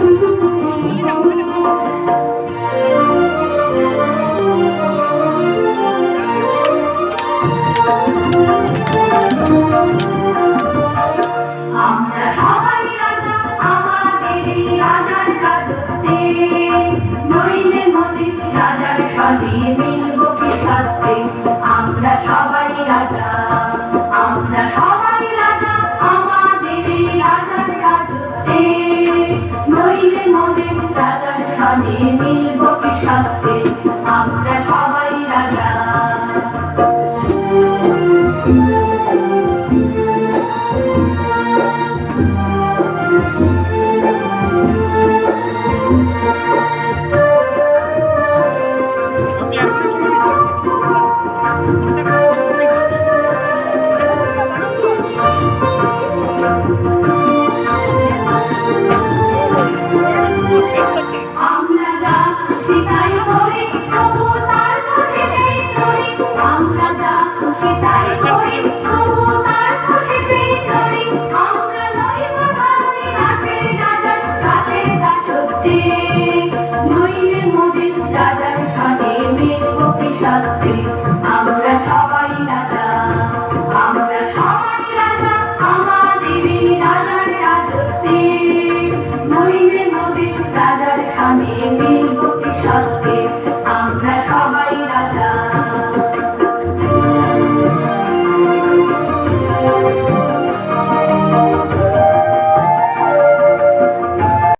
আমরা সবাই রাজা, আমাদেরই রাজার সাজছে, নইলে মনে রাজার সাজে মিলব কি সাথে। আমরা সবাই রাজা, আমরা সবাই রাজা, আমাদেরই রাজার সাজছে, নইলে মনে রাজার সাজে মিলব কি সাথে। আমরা